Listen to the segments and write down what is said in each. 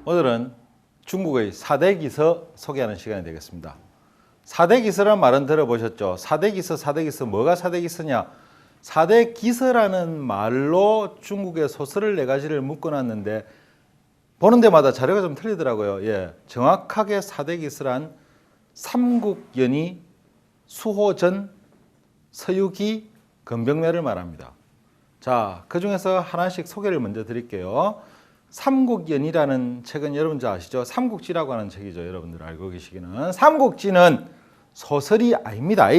오늘은 중국의 사대기서 소개하는 시간이 되겠습니다. 사대기서란 말은 들어보셨죠? 사대기서 뭐가 사대기서냐? 사대기서라는 말로 중국의 소설을 네 가지를 묶어놨는데 보는 데마다 자료가 좀 틀리더라고요. 정확하게 사대기서란 삼국연의, 수호전, 서유기, 건병매를 말합니다. 자, 그 중에서 하나씩 소개를 먼저 드릴게요. 삼국연의라는 책은 여러분 잘 아시죠? 삼국지라고 하는 책이죠. 여러분들 알고 계시기는. 삼국지는 소설이 아닙니다.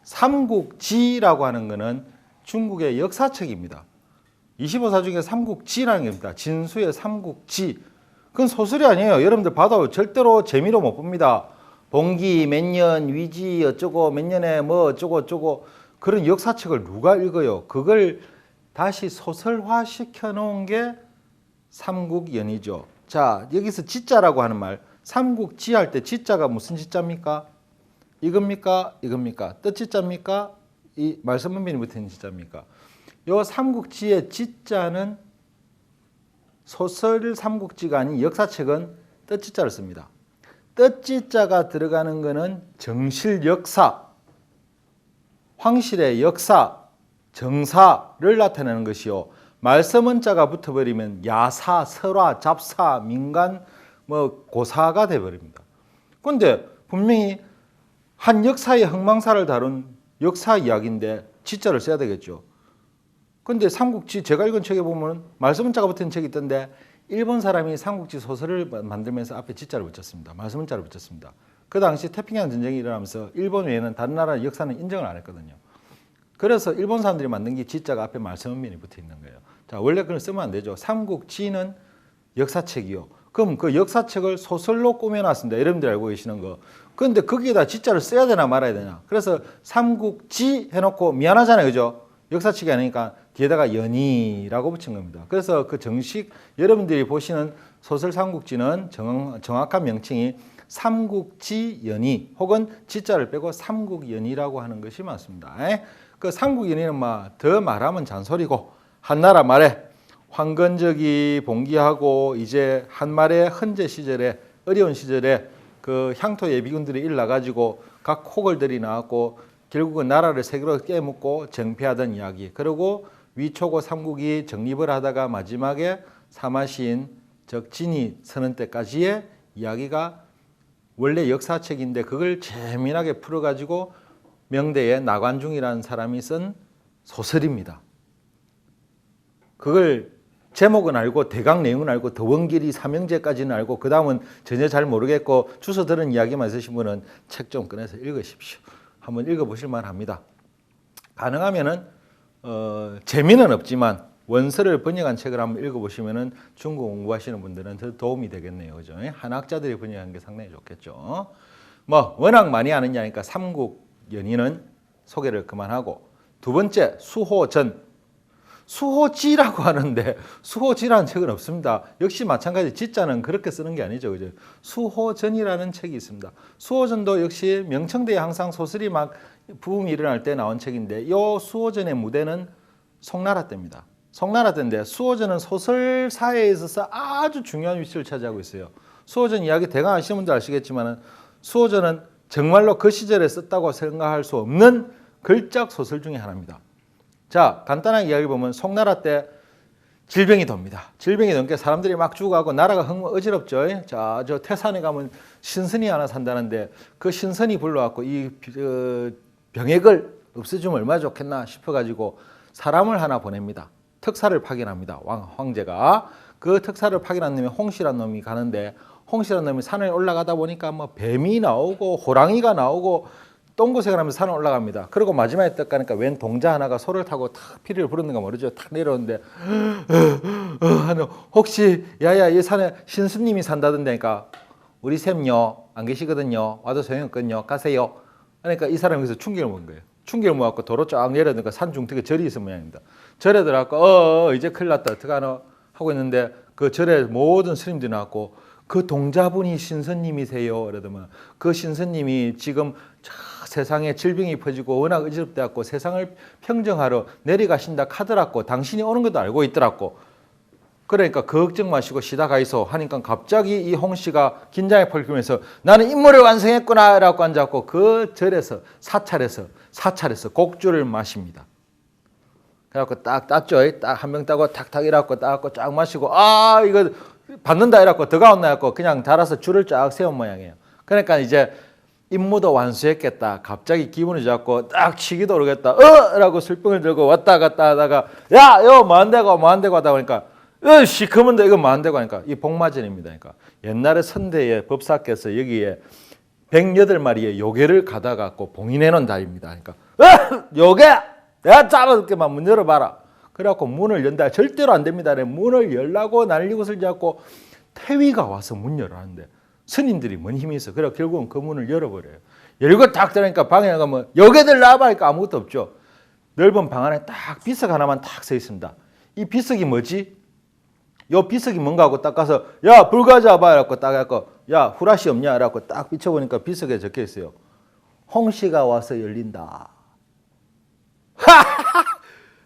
삼국지라고 하는 것은 중국의 역사책입니다. 25사 중에 삼국지라는 겁니다. 진수의 삼국지. 그건 소설이 아니에요. 여러분들 봐도 절대로 재미로 못 봅니다. 봉기 몇 년, 위지 어쩌고 몇 년에 뭐 어쩌고 그런 역사책을 누가 읽어요? 그걸 다시 소설화 시켜 놓은 게 삼국연의죠. 자, 여기서 지자라고 하는 말, 삼국지 할 때 지자가 무슨 지자입니까? 이겁니까? 뜻지자입니까? 이 말씀 문면이 붙은 지자입니까? 요 삼국지의 지자는 소설 삼국지가 아닌 역사책은 뜻지자를 씁니다. 뜻지자가 들어가는 것은 정실 역사, 황실의 역사, 정사를 나타내는 것이요. 말서문자가 붙어버리면 야사, 설화, 잡사, 민간, 고사가 돼버립니다. 그런데 분명히 한 역사의 흥망사를 다룬 역사 이야기인데 지자를 써야 되겠죠. 그런데 삼국지 제가 읽은 책에 보면 말서문자가 붙은 책이 있던데 일본 사람이 삼국지 소설을 만들면서 앞에 지자를 붙였습니다. 말서문자를 붙였습니다. 그 당시 태평양 전쟁이 일어나면서 일본 외에는 다른 나라 역사는 인정을 안 했거든요. 그래서 일본 사람들이 만든 게 지자가 앞에 말서문면이 붙어 있는 거예요. 자, 원래 그걸 쓰면 안 되죠. 삼국지는 역사책이요. 그럼 그 역사책을 소설로 꾸며놨습니다. 여러분들 알고 계시는 거. 그런데 거기에다 지자를 써야 되나 말아야 되나. 그래서 삼국지 해놓고 미안하잖아요. 그죠? 역사책이 아니니까 뒤에다가 연의라고 붙인 겁니다. 그래서 그 정식 여러분들이 보시는 소설 삼국지는 정확한 명칭이 삼국지 연의 혹은 지자를 빼고 삼국연의라고 하는 것이 맞습니다. 그 삼국연의는 더 말하면 잔소리고 한나라 말에 황건적이 봉기하고 이제 한말의 헌제 시절에 어려운 시절에 그 향토 예비군들이 일나가지고 각 호걸들이 나왔고 결국은 나라를 세 개로 깨먹고 정패하던 이야기. 그리고 위초고 삼국이 정립을 하다가 마지막에 사마시인 즉 진이 서는 때까지의 이야기가 원래 역사책인데 그걸 재미나게 풀어가지고 명대의 나관중이라는 사람이 쓴 소설입니다. 그걸 제목은 알고 대강 내용은 알고 더원길이 삼형제까지는 알고 그 다음은 전혀 잘 모르겠고 주워 들은 이야기만 있으신 분은 책 좀 꺼내서 읽으십시오. 한번 읽어보실 만합니다. 가능하면은 재미는 없지만 원서를 번역한 책을 한번 읽어보시면은 중국 공부하시는 분들은 더 도움이 되겠네요. 그죠? 한학자들이 번역한 게 상당히 좋겠죠. 워낙 많이 아는 야니까 삼국연의는 소개를 그만하고 두 번째 수호전. 수호지라고 하는데 수호지라는 책은 없습니다. 역시 마찬가지 지자는 그렇게 쓰는 게 아니죠. 그죠? 수호전이라는 책이 있습니다. 수호전도 역시 명청대에 항상 소설이 막 부흥이 일어날 때 나온 책인데 이 수호전의 무대는 송나라 때입니다. 송나라 때인데 수호전은 소설사에 있어서 아주 중요한 위치를 차지하고 있어요. 수호전 이야기 대강 아시는 분들 아시겠지만 수호전은 정말로 그 시절에 썼다고 생각할 수 없는 걸작 소설 중에 하나입니다. 자, 간단하게 이야기 보면 송나라 때 질병이 돕니다. 질병이 넘게 사람들이 막 죽어가고 나라가 어지럽죠. 자, 저 태산에 가면 신선이 하나 산다는데 그 신선이 불러갖고 이 병액을 없애주면 얼마나 좋겠나 싶어가지고 사람을 하나 보냅니다. 특사를 파견합니다. 황제가. 그 특사를 파견한 놈이 홍씨라는 놈이 가는데 홍씨라는 놈이 산에 올라가다 보니까 뱀이 나오고 호랑이가 나오고 똥고생을 하면서 산을 올라갑니다. 그리고 마지막에 딱 가니까 웬 동자 하나가 소를 타고 탁 피리를 부르는가 모르죠. 탁 내려오는데 혹시 야야 이 산에 신스님이 산다던데니까 우리 샘요 안 계시거든요. 와도 소용없거든요. 가세요. 그러니까 이 사람이 여기서 충격을 먹은 거예요. 충격을 먹고 도로 쫙 내려오니까 산 중턱에 절이 있은 모양입니다. 절에 들어가고 이제 큰일 났다 어떡하노 하고 있는데 그 절에 모든 스님들이 나왔고 그 동자분이 신선님이세요. 그러더만 그 신선님이 지금 세상에 질병이 퍼지고 워낙 어지럽대갖고 세상을 평정하러 내려가신다 카더라고 당신이 오는 것도 알고 있더라고. 그러니까 걱정 마시고 쉬다 가이소 하니까 갑자기 이 홍씨가 긴장에 펄기면서 나는 임무를 완성했구나 라고 앉았고 그 절에서 사찰에서 곡주를 마십니다. 그래갖고 딱 땄죠. 딱 한 병 따고 탁탁 이래갖고 따갖고 쫙 마시고 아 이거 받는다 이래갖고 더 가온나 해갖고 그냥 달아서 줄을 쫙 세운 모양이에요. 그러니까 이제 임무도 완수했겠다. 갑자기 기분이 좋았고 딱 치기도 오르겠다. 라고 술병을 들고 왔다 갔다 하다가 야 이거 뭐 안 되고 하다 보니까 시커먼데 이거 뭐 안 되고 하니까 이 복마전입니다. 그러니까 옛날에 선대에 법사께서 여기에 108마리의 요괴를 가다 갖고 봉인해 놓은 달입니다. 그러니까 요괴 내가 잡아줄게만 문 열어봐라. 그래갖고 문을 연다. 절대로 안 됩니다. 문을 열라고 난리고 설지 않고 태위가 와서 문 열어하는데 스님들이 뭔 힘이 있어. 그래 결국은 그 문을 열어버려요. 열고 딱 들어가니까 방에 나가면 여기들 나와봐 하니까 아무것도 없죠. 넓은 방 안에 딱 비석 하나만 딱 서 있습니다. 이 비석이 뭐지? 요 비석이 뭔가 하고 딱 가서 야 불 가져와봐 이라고 딱 해갖고 야 후라시 없냐 이라고 딱 비춰보니까 비석에 적혀 있어요. 홍씨가 와서 열린다.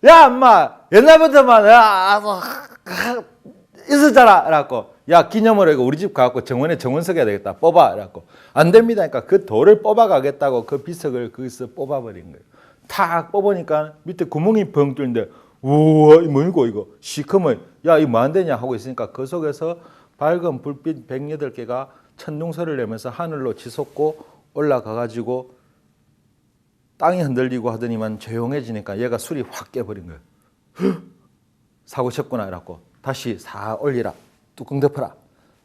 야 엄마 옛날부터만 있었잖아 이라고 야 기념으로 이거 우리 집 가갖고 정원에 정원석 해야 되겠다 뽑아 이라고 안 됩니다. 그러니까 그 돌을 뽑아 가겠다고 그 비석을 거기서 뽑아버린 거예요. 탁 뽑으니까 밑에 구멍이 벙 뚫는데 우와 이 뭐이고 이거 시커먼 야 이 뭐 안 되냐 하고 있으니까 그 속에서 밝은 불빛 108개가 천둥소리를 내면서 하늘로 치솟고 올라가 가지고 땅이 흔들리고 하더니만 조용해지니까 얘가 술이 확 깨버린 거예요. 사고 쳤구나 이라고 다시 사 올리라 뚜껑 덮어라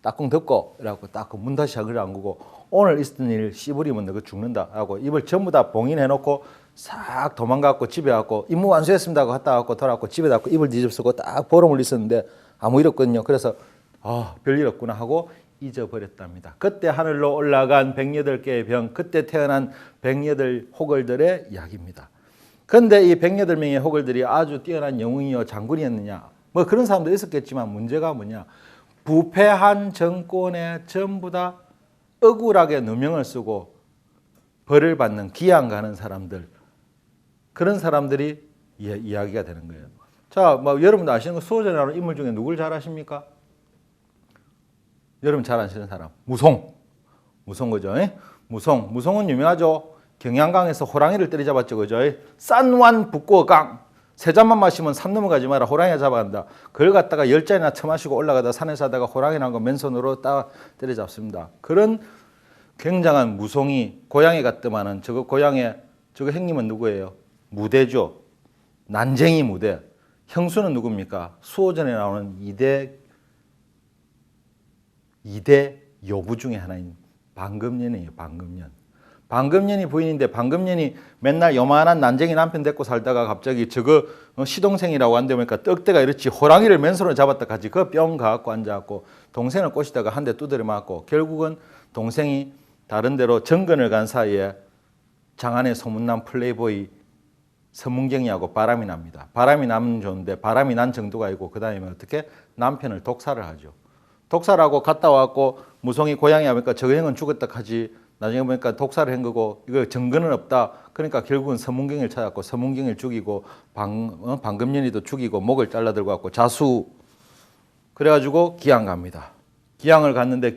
뚜껑 덮고 이라고 딱 문 다시 하기를 안 거고 오늘 있었던 일 씨부리면 너가 죽는다 하고 입을 전부 다 봉인해 놓고 싹 도망가고 집에 왔고 임무 완수했습니다 하고 갔다 왔고 돌아왔고 집에 왔고 입을 뒤집쓰고 딱 보름을 있었는데 아무 일 없거든요. 그래서 별일 없구나 하고 잊어버렸답니다. 그때 하늘로 올라간 108개의 병, 그때 태어난 108 호걸들의 이야기입니다. 그런데 이 108명의 호걸들이 아주 뛰어난 영웅이요 장군이었느냐 뭐 그런 사람도 있었겠지만 문제가 뭐냐 부패한 정권에 전부 다 억울하게 누명을 쓰고 벌을 받는 기양 가는 사람들 그런 사람들이 이야기가 되는 거예요. 자, 뭐 여러분도 아시는 거 수호전에 나오는 인물 중에 누굴 잘 아십니까? 여러분 잘 아시는 사람 무송 그죠? 무송은 유명하죠. 경양강에서 호랑이를 때려잡았죠, 그죠? 싼완 북고강 세 잔만 마시면 산 넘어가지 마라 호랑이가 잡아간다. 그걸 갖다가 10잔이나 처마시고 올라가다 산에서 하다가 호랑이 나온 거 맨손으로 딱 때려잡습니다. 그런 굉장한 무송이 고향에 갔더만은 저거 형님은 누구예요? 무대죠. 난쟁이 무대. 형수는 누굽니까? 수호전에 나오는 2대 여부 중에 하나인 방금년이에요. 방금년이 부인인데 방금년이 맨날 요만한 난쟁이 남편 데리고 살다가 갑자기 저거 시동생이라고 안 되니까 떡대가 이렇지 호랑이를 맨손으로 잡았다 같이 그 뿅 가갖고 앉아갖고 동생을 꼬시다가 한 대 두드려 맞고 결국은 동생이 다른 데로 정근을 간 사이에 장안의 소문난 플레이보이 서문경이하고 바람이 납니다. 바람이 나면 좋은데 바람이 난 정도가 아니고 그 다음에 어떻게 남편을 독살을 하죠. 독살을 하고 갔다 와갖고 무송이 고향에 하니까 저 형은 죽었다 하지 나중에 보니까 독살을 한 거고 이거 증거는 없다. 그러니까 결국은 서문경을 찾았고 서문경을 죽이고 방금년이도 죽이고 목을 잘라들고 왔고 자수 그래가지고 기양 갑니다. 기양을 갔는데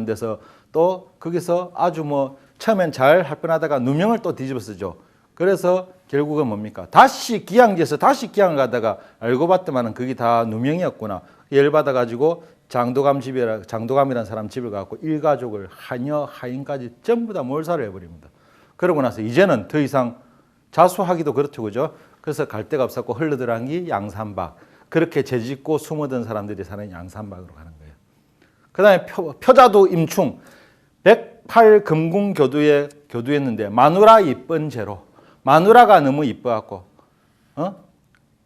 데서 또 거기서 아주 뭐 처음엔 잘 할 뻔하다가 누명을 또 뒤집어 쓰죠. 그래서 결국은 뭡니까? 다시 기양지에서 다시 기양을 가다가 알고 봤더만은 그게 다 누명이었구나. 열받아 가지고 장도감이라는 사람 집을 가고 일가족을 하녀 하인까지 전부 다 몰살을 해버립니다. 그러고 나서 이제는 더 이상 자수하기도 그렇죠, 그죠? 그래서 갈 데가 없었고 흘러들어간 게 양산박. 그렇게 재짓고 숨어든 사람들이 사는 양산박으로 가는 거예요. 그다음에 표자도 임충 108 금궁 교두였는데 마누라 이쁜 죄로 마누라가 너무 이뻐갖고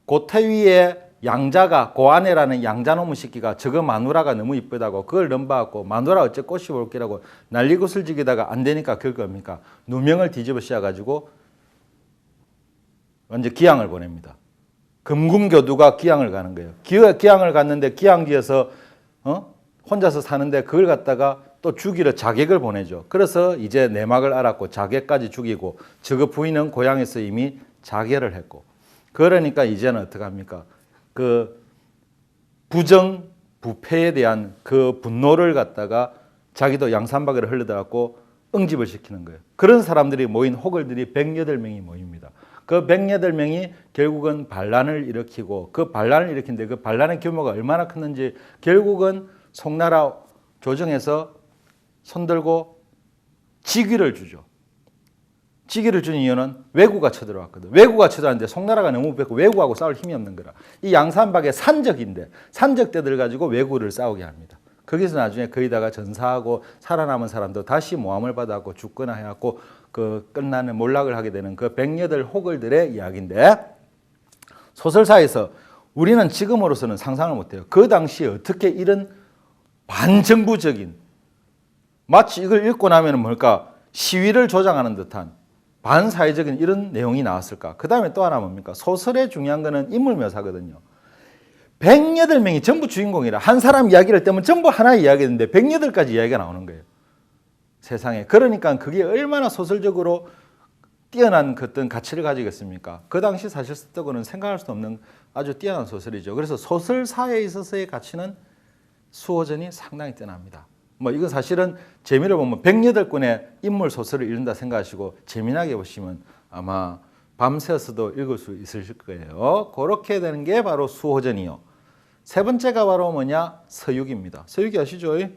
고태위의 양자가 고아내라는 양자놈의 새끼가 저거 마누라가 너무 이쁘다고 그걸 넘봐갖고 마누라 어째 꼬시 볼게라고 난리고 슬지기다가 안 되니까 그걸 겁니까? 누명을 뒤집어 씌워가지고 완전 기양을 보냅니다. 금궁교두가 기양을 가는 거예요. 기양을 갔는데 기양지에서 혼자서 사는데 그걸 갖다가 또 죽이러 자객을 보내죠. 그래서 이제 내막을 알았고 자객까지 죽이고 저거 부인은 고향에서 이미 자결을 했고 그러니까 이제는 어떡합니까? 그 부정 부패에 대한 그 분노를 갖다가 자기도 양산박을 흘려갖고 응집을 시키는 거예요. 그런 사람들이 모인 호걸들이 108명이 모입니다. 그 108명이 결국은 반란을 일으키고 그 반란을 일으키는데 그 반란의 규모가 얼마나 컸는지 결국은 송나라 조정에서 손들고 직위를 주죠. 직위를 준 이유는 왜구가 쳐들어왔거든. 왜구가 쳐들어왔는데 송나라가 너무 뺐고 왜구하고 싸울 힘이 없는 거라. 이 양산박의 산적인데 산적대들 가지고 왜구를 싸우게 합니다. 거기서 나중에 거기다가 전사하고 살아남은 사람도 다시 모함을 받아갖고 죽거나 해갖고 그 끝나는 몰락을 하게 되는 그 108호걸들의 이야기인데 소설사에서 우리는 지금으로서는 상상을 못해요. 그 당시에 어떻게 이런 반정부적인 마치 이걸 읽고 나면 뭘까 시위를 조장하는 듯한 반사회적인 이런 내용이 나왔을까. 그 다음에 또 하나 뭡니까 소설의 중요한 거는 인물 묘사거든요. 108명이 전부 주인공이라 한 사람 이야기를 떼면 전부 하나의 이야기인데 108가지 이야기가 나오는 거예요. 세상에. 그러니까 그게 얼마나 소설적으로 뛰어난 어떤 가치를 가지겠습니까? 그 당시 사실 쓰고는 생각할 수 없는 아주 뛰어난 소설이죠. 그래서 소설사에 있어서의 가치는 수호전이 상당히 뛰어납니다. 뭐 이건 사실은 재미를 보면 108권의 인물 소설을 읽는다 생각하시고 재미나게 보시면 아마 밤새서도 읽을 수 있으실 거예요. 그렇게 되는 게 바로 수호전이요. 세 번째가 바로 뭐냐? 서유기입니다. 서유기 아시죠? 예?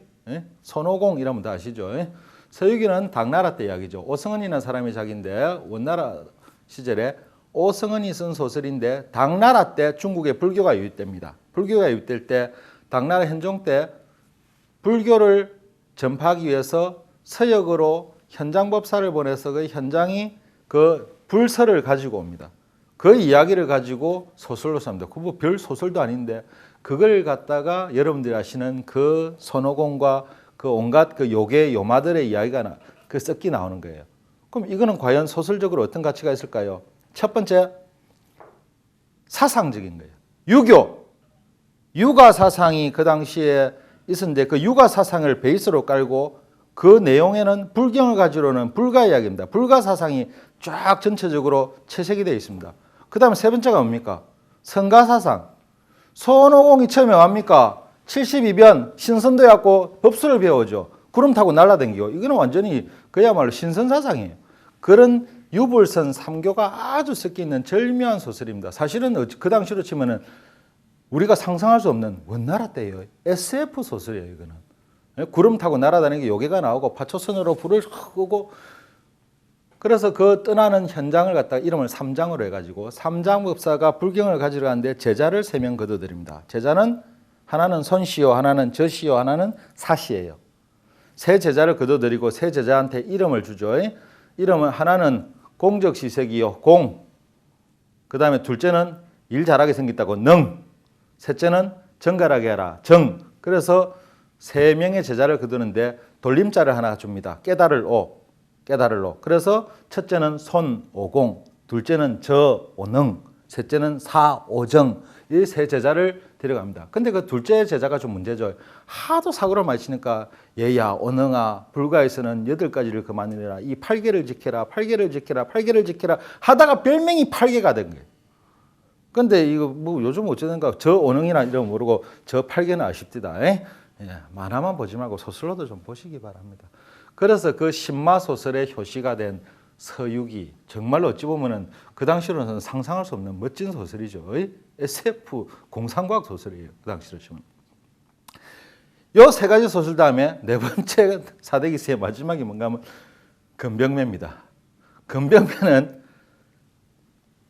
손오공 이러면 다 아시죠? 예? 서유기는 당나라 때 이야기죠. 오성은이라는 사람이 자기인데 원나라 시절에 오성은이 쓴 소설인데 당나라 때 중국에 불교가 유입됩니다. 불교가 유입될 때 당나라 현종 때 불교를 전파하기 위해서 서역으로 현장법사를 보내서 그 현장이 그 불서를 가지고 옵니다. 그 이야기를 가지고 소설로 씁니다. 그거 별 소설도 아닌데 그걸 갖다가 여러분들이 아시는 그 손오공과 그 온갖 그 요괴 요마들의 이야기가 그 섞이 나오는 거예요. 그럼 이거는 과연 소설적으로 어떤 가치가 있을까요? 첫 번째 사상적인 거예요. 유교, 유가 사상이 그 당시에 있었는데 그 유가 사상을 베이스로 깔고 그 내용에는 불경을 가지고는 불가 이야기입니다. 불가 사상이 쫙 전체적으로 채색이 되어 있습니다. 그 다음에 세 번째가 뭡니까? 성가 사상. 손오공이 처음에 뭡니까? 72변 신선도에 갖고 법수를 배우죠. 구름 타고 날아다니고 이거는 완전히 그야말로 신선사상이에요. 그런 유불선 삼교가 아주 섞여 있는 절묘한 소설입니다. 사실은 그 당시로 치면은 우리가 상상할 수 없는 원나라 때예요. SF 소설이에요. 이거는 구름 타고 날아다니는 게 요괴가 나오고 파초선으로 불을 끄고 그래서 그 떠나는 현장을 갖다가 이름을 삼장으로 해가지고 삼장법사가 불경을 가지러 가는데 제자를 3명 거둬들입니다. 제자는 하나는 손시요, 하나는 저시요, 하나는 사시예요. 세 제자를 거둬들이고 세 제자한테 이름을 주죠. 이름은 하나는 공적시색이요, 공. 그 다음에 둘째는 일 잘하게 생겼다고 능. 셋째는 정갈하게 하라, 정. 그래서 3명의 제자를 거두는데 돌림자를 하나 줍니다. 깨달을 오, 깨달을 오. 그래서 첫째는 손오공, 둘째는 저오능, 셋째는 사오정. 이 세 제자를 데려갑니다. 근데 그 둘째 제자가 좀 문제죠. 하도 사고를 많이 치니까 얘야 오능아 불가에서는 8가지를 그만이라 이 8개를 지켜라 8개를 지켜라 8개를 지켜라 하다가 별명이 8개가 된 거예요. 근데 이거 뭐 요즘 어쩌든가 저 오능이나 이런 모르고 저 8개는 아쉽디다. 예, 만화만 보지 말고 소설로도 좀 보시기 바랍니다. 그래서 그 신마 소설의 효시가 된 서유기 정말로 어찌 보면은 그 당시로는 상상할 수 없는 멋진 소설이죠. SF 공상과학 소설이에요. 그 당시로 치면. 요 3가지 소설 다음에 4번째 사대기세의 마지막이 뭔가 하면 금병매입니다. 금병매는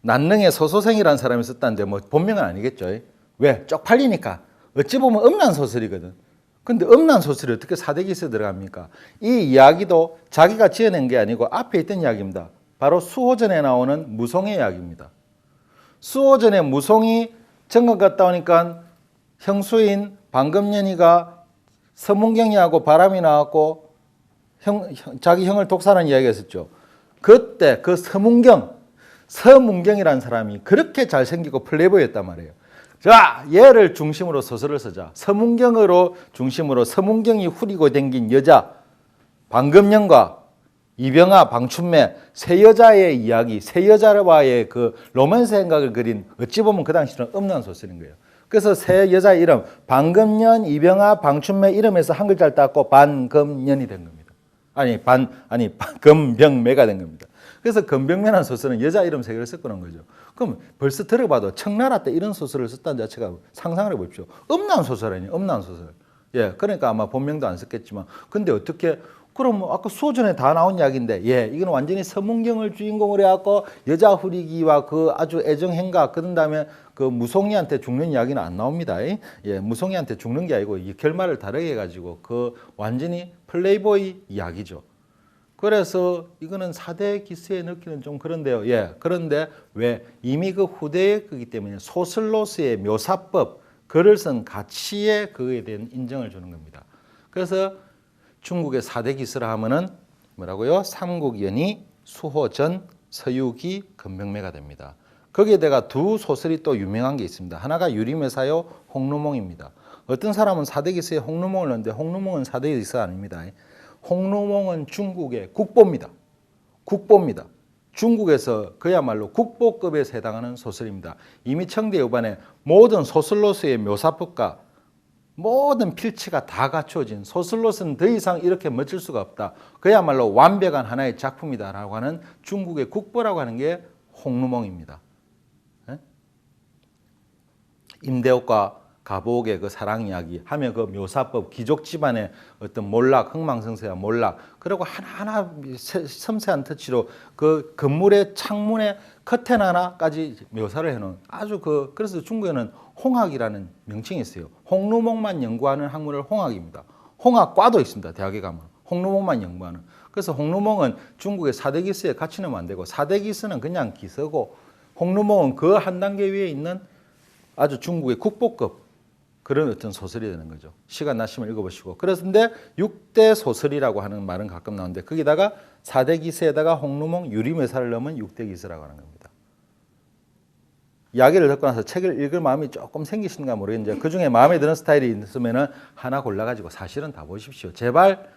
난릉의 서소생이라는 사람이 썼다는데 뭐 본명은 아니겠죠. 왜? 쪽팔리니까. 어찌 보면 음란 소설이거든. 근데 음란 소설이 어떻게 사대기세에 들어갑니까? 이 이야기도 자기가 지어낸 게 아니고 앞에 있던 이야기입니다. 바로 수호전에 나오는 무송의 이야기입니다. 수호전에 무송이 정글 갔다 오니까 형수인 방금년이가 서문경이하고 바람이 나왔고 자기 형을 독살한 이야기가 있었죠. 그때 그 서문경이라는 사람이 그렇게 잘생기고 플레이보이였단 말이에요. 자, 얘를 중심으로 소설을 쓰자. 서문경으로 중심으로 서문경이 후리고 댕긴 여자 방금년과 이병아, 방춘매 세 여자의 이야기, 세 여자와의 그 로맨스 행각을 그린 어찌 보면 그 당시는 음란 소설인 거예요. 그래서 세 여자 이름 방금년, 이병아, 방춘매 이름에서 한 글자를 땄고 반금년이 된 겁니다. 금병매가 된 겁니다. 그래서 금병매라는 소설은 여자 이름 세 개를 섞어놓은 거죠. 그럼 벌써 들어봐도 청나라 때 이런 소설을 썼다는 자체가 상상을 해보십시오. 음란 소설 아니에요, 음란 소설. 예, 그러니까 아마 본명도 안 썼겠지만, 근데 어떻게 그럼 뭐 아까 수호전에 다 나온 이야기인데, 예, 이건 완전히 서문경을 주인공으로 해갖고 여자 후리기와 그 아주 애정행각, 그런 다음에 그 무송이한테 죽는 이야기는 안 나옵니다. 예, 무송이한테 죽는 게 아니고 이 결말을 다르게 해가지고 그 완전히 플레이보이 이야기죠. 그래서 이거는 4대 기스에 넣기는 좀 그런데요. 예, 그런데 왜 이미 그 후대의 거기 때문에 소설로서의 묘사법, 글을 쓴 가치에 그에 대한 인정을 주는 겁니다. 그래서 중국의 4대 기스라 하면은 뭐라고요? 삼국연의, 수호전, 서유기, 금병매가 됩니다. 거기에다가 두 소설이 또 유명한 게 있습니다. 하나가 유림의사요, 홍루몽입니다. 어떤 사람은 4대 기스에 홍루몽을 넣는데 홍루몽은 4대 기스 아닙니다. 홍루몽은 중국의 국보입니다. 국보입니다. 중국에서 그야말로 국보급에 해당하는 소설입니다. 이미 청대 여반에 모든 소설로서의 묘사법과 모든 필체가 다 갖춰진 소설로서는 더 이상 이렇게 멋질 수가 없다. 그야말로 완벽한 하나의 작품이다라고 하는 중국의 국보라고 하는 게 홍루몽입니다. 임대옥과 가보옥의 그 사랑 이야기 하면 그 묘사법, 귀족 집안의 어떤 몰락, 흥망성쇠와 몰락, 그리고 하나하나 섬세한 터치로 그 건물의 창문의 커튼 하나까지 묘사를 해놓은 아주 그래서 중국에는 홍학이라는 명칭이 있어요. 홍루몽만 연구하는 학문을 홍학입니다. 홍학과도 있습니다. 대학에 가면 홍루몽만 연구하는. 그래서 홍루몽은 중국의 4대 기스에 같이 넣으면 안 되고 4대 기스는 그냥 기서고 홍루몽은 그 한 단계 위에 있는 아주 중국의 국보급 그런 어떤 소설이 되는 거죠. 시간 나시면 읽어보시고. 그런데 6대 소설이라고 하는 말은 가끔 나오는데 거기다가 4대 기스에다가 홍루몽, 유림의사를 넣으면 6대 기스라고 하는 겁니다. 이야기를 듣고 나서 책을 읽을 마음이 조금 생기시는가 모르겠는데 그중에 마음에 드는 스타일이 있으면 하나 골라가지고 사실은 다 보십시오. 제발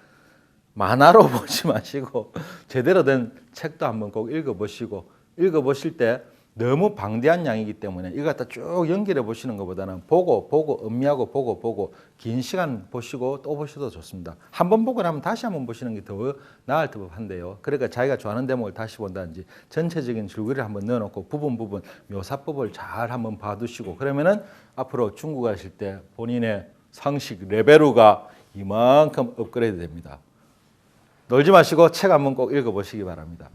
만화로 보지 마시고 제대로 된 책도 한번 꼭 읽어보시고 읽어보실 때 너무 방대한 양이기 때문에 이거 갖다 쭉 연결해 보시는 것보다는 보고 음미하고 보고 긴 시간 보시고 또 보셔도 좋습니다. 한 번 보고 나면 다시 한번 보시는 게 더 나을 법한데요. 그러니까 자기가 좋아하는 대목을 다시 본다든지 전체적인 줄거리를 한번 넣어놓고 부분 묘사법을 잘 한번 봐두시고 그러면은 앞으로 중국 가실 때 본인의 상식 레벨우가 이만큼 업그레이드 됩니다. 놀지 마시고 책 한번 꼭 읽어보시기 바랍니다.